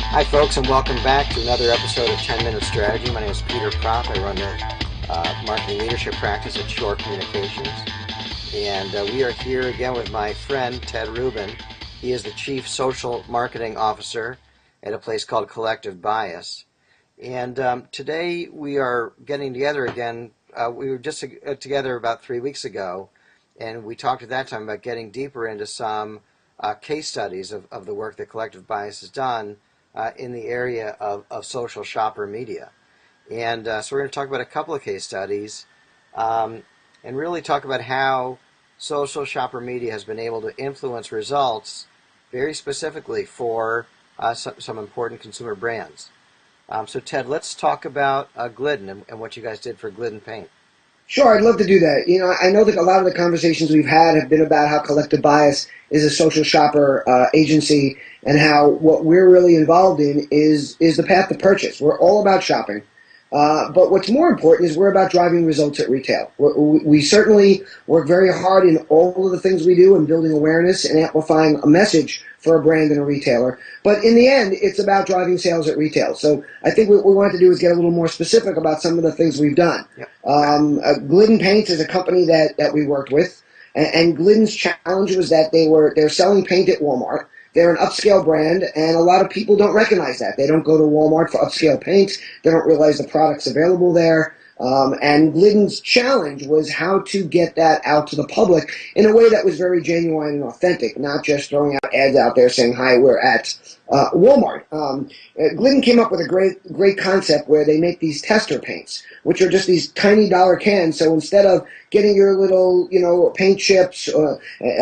Hi, folks, and welcome back to another episode of 10-Minute Strategy. My name is Peter Propp. I run the marketing leadership practice at Shore Communications. And we are here again with my friend, Ted Rubin. He is the Chief Social Marketing Officer at a place called Collective Bias. And today we are getting together again. We were just together about 3 weeks ago, and we talked at that time about getting deeper into some case studies of the work that Collective Bias has done in the area of social shopper media. And so we're going to talk about a couple of case studies and really talk about how social shopper media has been able to influence results very specifically for some important consumer brands. So Ted, let's talk about Glidden and what you guys did for Glidden Paint. Sure, I'd love to do that. I know that a lot of the conversations we've had have been about how Collective Bias is a social shopper agency and how what we're really involved in is the path to purchase. We're all about shopping. But what's more important is we're about driving results at retail. We certainly work very hard in all of the things we do in building awareness and amplifying a message for a brand and a retailer. But in the end, it's about driving sales at retail. So I think what we want to do is get a little more specific about some of the things we've done. Yep. Glidden Paints is a company that we worked with, and Glidden's challenge was that they're selling paint at Walmart. They're an upscale brand, and a lot of people don't recognize that. They don't go to Walmart for upscale paint. They don't realize the product's available there. And Glidden's challenge was how to get that out to the public in a way that was very genuine and authentic, not just throwing out ads out there saying, hi, we're at Walmart. Glidden came up with a great concept where they make these tester paints, which are just these tiny dollar cans. So instead of getting your little, paint chips,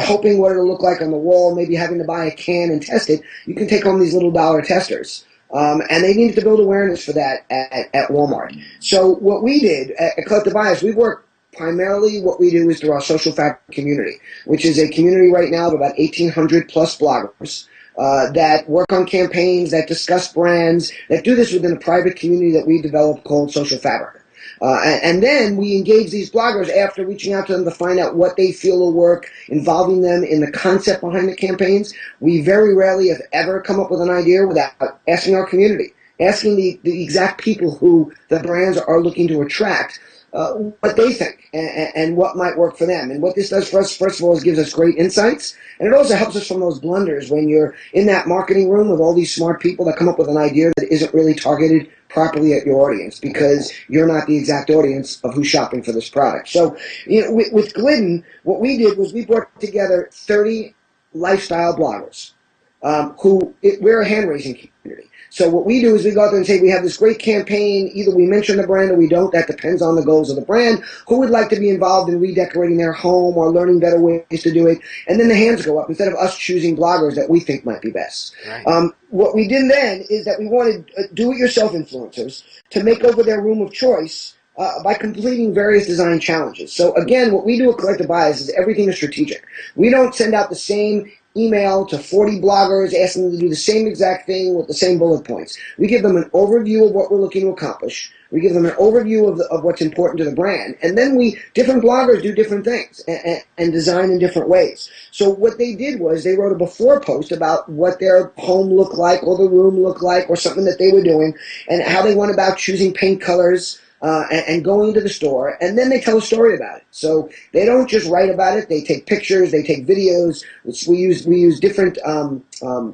hoping what it'll look like on the wall, maybe having to buy a can and test it, you can take home these little dollar testers. And they needed to build awareness for that at Walmart. So what we did at Collective Bias, we work primarily, what we do is through our social fabric community, which is a community right now of about 1,800 plus bloggers that work on campaigns, that discuss brands, that do this within a private community that we developed called Social Fabric. And then we engage these bloggers after reaching out to them to find out what they feel will work, involving them in the concept behind the campaigns. We very rarely, if ever, come up with an idea without asking our community, asking the exact people who the brands are looking to attract, what they think and what might work for them. And what this does for us, first of all, is gives us great insights. And it also helps us from those blunders when you're in that marketing room with all these smart people that come up with an idea that isn't really targeted properly at your audience because you're not the exact audience of who's shopping for this product. So, with Glidden, what we did was we brought together 30 lifestyle bloggers we're a hand-raising community. So what we do is we go out there and say, we have this great campaign, either we mention the brand or we don't, that depends on the goals of the brand, who would like to be involved in redecorating their home or learning better ways to do it, and then the hands go up instead of us choosing bloggers that we think might be best. Right. What we did then is that we wanted do-it-yourself influencers to make over their room of choice by completing various design challenges. So again, what we do at Collective Bias is everything is strategic. We don't send out the same email to 40 bloggers asking them to do the same exact thing with the same bullet points. We give them an overview of what we're looking to accomplish. We give them an overview of what's important to the brand. And then different bloggers do different things and design in different ways. So what they did was they wrote a before post about what their home looked like or the room looked like or something that they were doing and how they went about choosing paint colors, and going into the store, and then they tell a story about it. So they don't just write about it; they take pictures, they take videos. We use different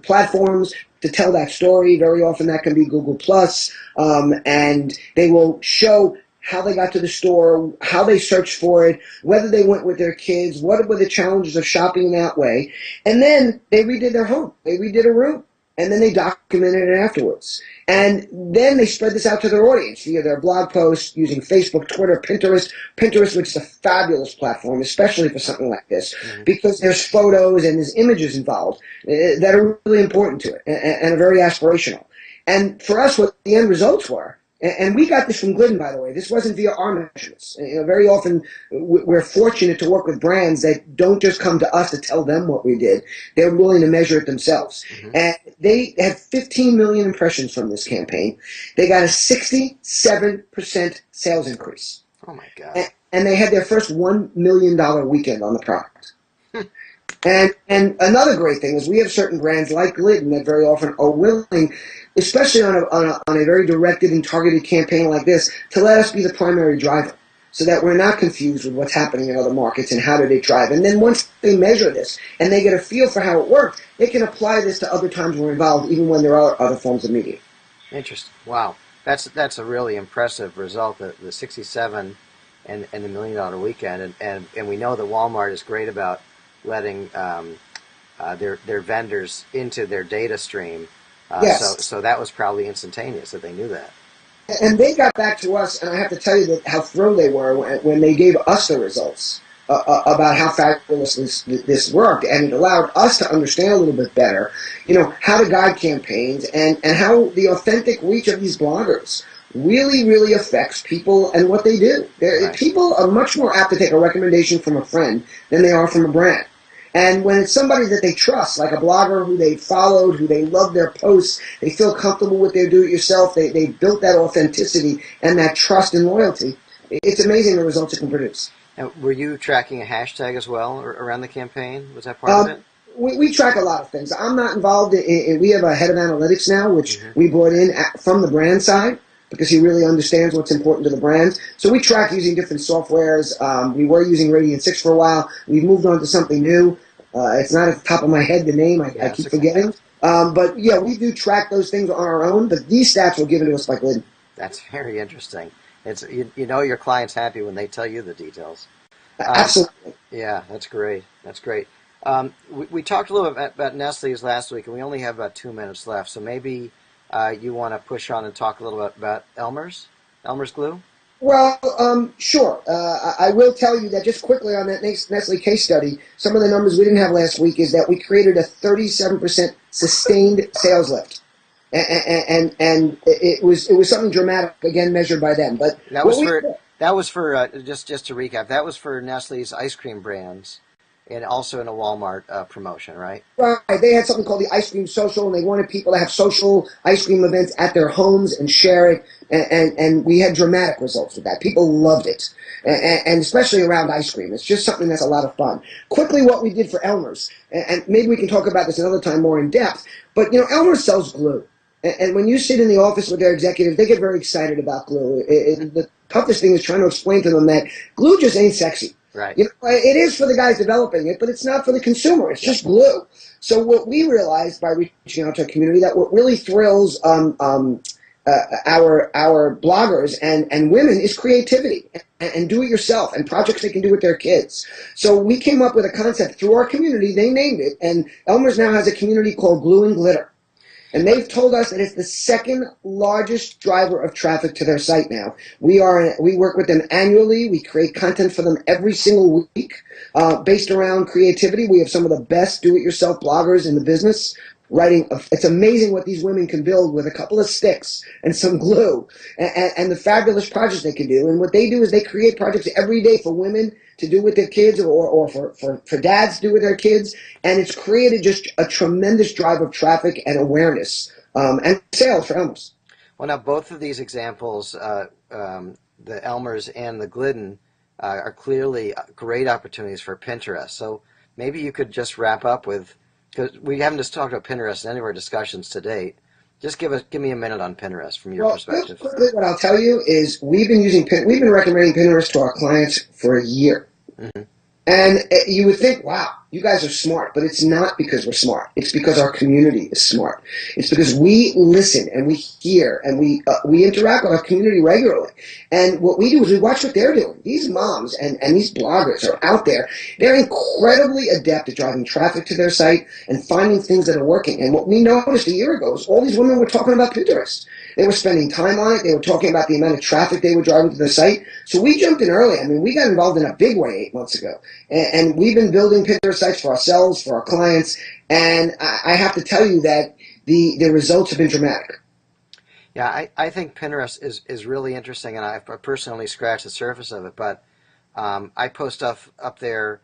platforms to tell that story. Very often that can be Google Plus, and they will show how they got to the store, how they searched for it, whether they went with their kids, what were the challenges of shopping in that way, and then they redid their home, they redid a room. And then they documented it afterwards. And then they spread this out to their audience via their blog posts, using Facebook, Twitter, Pinterest. Pinterest, which is a fabulous platform, especially for something like this, because there's photos and there's images involved that are really important to it and are very aspirational. And for us, what the end results were, and we got this from Glidden, by the way. This wasn't via our measurements. Very often, we're fortunate to work with brands that don't just come to us to tell them what we did. They're willing to measure it themselves. And they had 15 million impressions from this campaign. They got a 67% sales increase. Oh, my God. And they had their first $1 million weekend on the product. And another great thing is we have certain brands like Glidden that very often are willing, especially on a very directed and targeted campaign like this, to let us be the primary driver so that we're not confused with what's happening in other markets and how do they drive. And then once they measure this and they get a feel for how it works, they can apply this to other times we're involved, even when there are other forms of media. Interesting. Wow, that's a really impressive result. The 67 and the $1 million weekend, and we know that Walmart is great about letting their vendors into their data stream. So Yes. so that was probably instantaneous that they knew that. And they got back to us, and I have to tell you that how thrilled they were when they gave us the results about how fabulous this worked, and it allowed us to understand a little bit better, how to guide campaigns and how the authentic reach of these bloggers really affects people and what they do. Right. People are much more apt to take a recommendation from a friend than they are from a brand. And when it's somebody that they trust, like a blogger who they followed, who they love their posts, they feel comfortable with their do-it-yourself, they built that authenticity and that trust and loyalty, it's amazing the results it can produce. And were you tracking a hashtag as well around the campaign? Was that part of Um, it? we track a lot of things. I'm not involved we have a head of analytics now, which Mm-hmm. we brought in from the brand side because he really understands what's important to the brands. So we track using different softwares. We were using Radiant 6 for a while. We've moved on to something new. It's not at the top of my head, the name. I Yeah, it's keep okay. forgetting. But yeah, we do track those things on our own, but these stats were given to us by Glidden. That's very interesting. It's you know your client's happy when they tell you the details. Um, Absolutely. yeah, that's great. That's great. We talked a little bit about Nestle's last week, and we only have about 2 minutes left. So maybe you want to push on and talk a little bit about Elmer's glue. Well, sure. I will tell you that just quickly on that Nestle case study, some of the numbers we didn't have last week is that we created a 37% sustained sales lift. And it was something dramatic, again, measured by them. But That what was we for just to recap. That was for Nestle's ice cream brands, and also in a Walmart promotion, right? Right. They had something called the Ice Cream Social, and they wanted people to have social ice cream events at their homes and share it. And we had dramatic results with that. People loved it, and especially around ice cream. It's just something that's a lot of fun. Quickly, what we did for Elmer's, and maybe we can talk about this another time more in depth, but Elmer's sells glue. And when you sit in the office with their executives, they get very excited about glue. The toughest thing is trying to explain to them that glue just ain't sexy. Right. It is for the guys developing it, but it's not for the consumer. It's Yep. just glue. So what we realized by reaching out to our community that what really thrills our bloggers and women is creativity and do it yourself and projects they can do with their kids. So we came up with a concept through our community. They named it, and Elmer's now has a community called Glue and Glitter. And they've told us that it's the second largest driver of traffic to their site now. We work with them annually. We create content for them every single week based around creativity. We have some of the best do-it-yourself bloggers in the business writing. It's amazing what these women can build with a couple of sticks and some glue and the fabulous projects they can do. And what they do is they create projects every day for women to do with their kids or for dads to do with their kids. And it's created just a tremendous drive of traffic and awareness and sales for Elmer's. Well, now both of these examples, the Elmers and the Glidden, are clearly great opportunities for Pinterest. So maybe you could just wrap up with, because we haven't just talked about Pinterest in any of our discussions to date. Just give me a minute on Pinterest from your Well, just perspective. quickly, what I'll tell you is we've been recommending Pinterest to our clients for a year. Hmm. And you would think, wow, you guys are smart, but it's not because we're smart. It's because our community is smart. It's because we listen and we hear and we interact with our community regularly. And what we do is we watch what they're doing. These moms and these bloggers are out there. They're incredibly adept at driving traffic to their site and finding things that are working. And what we noticed a year ago is all these women were talking about Pinterest. They were spending time on it. They were talking about the amount of traffic they were driving to their site. So we jumped in early. I mean, we got involved in a big way 8 months ago. And we've been building Pinterest sites for ourselves, for our clients. And I have to tell you that the results have been dramatic. Yeah, I think Pinterest is really interesting, and I've personally scratched the surface of it. But I post stuff up there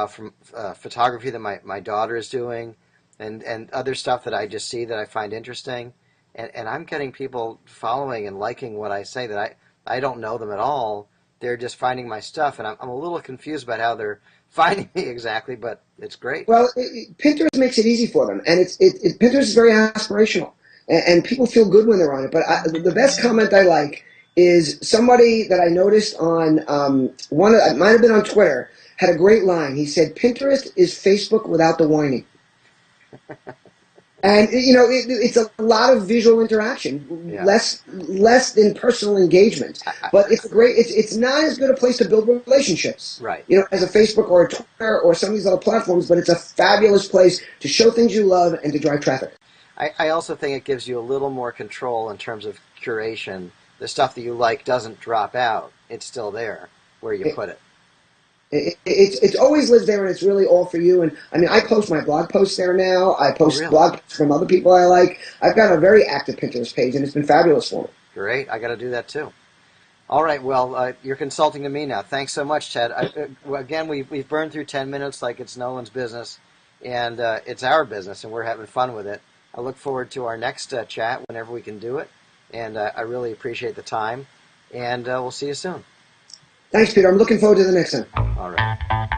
from photography that my daughter is doing, and other stuff that I just see that I find interesting, and I'm getting people following and liking what I say that I don't know them at all. They're just finding my stuff, and I'm a little confused about how finding me exactly, but it's great. Well, Pinterest makes it easy for them, and Pinterest is very aspirational, and people feel good when they're on it. But the best comment I like is somebody that I noticed on it might have been on Twitter, had a great line. He said, "Pinterest is Facebook without the whining." And it's a lot of visual interaction, Yeah. less than personal engagement. But it's not as good a place to build relationships, Right. as a Facebook or a Twitter or some of these other platforms. But it's a fabulous place to show things you love and to drive traffic. I also think it gives you a little more control in terms of curation. The stuff that you like doesn't drop out; it's still there where you put it. It's always lives there, and it's really all for you. And I mean, I post my blog posts there now. I Oh, post really? blog posts from other people I like. I've got a very active Pinterest page, and it's been fabulous for me. Great. I got to do that too. All right. Well, you're consulting to me now. Thanks so much, Ted. Again, we've burned through 10 minutes like it's no one's business, and it's our business, and we're having fun with it. I look forward to our next chat whenever we can do it, and I really appreciate the time, and we'll see you soon. Thanks, Peter. I'm looking forward to the next time. All right.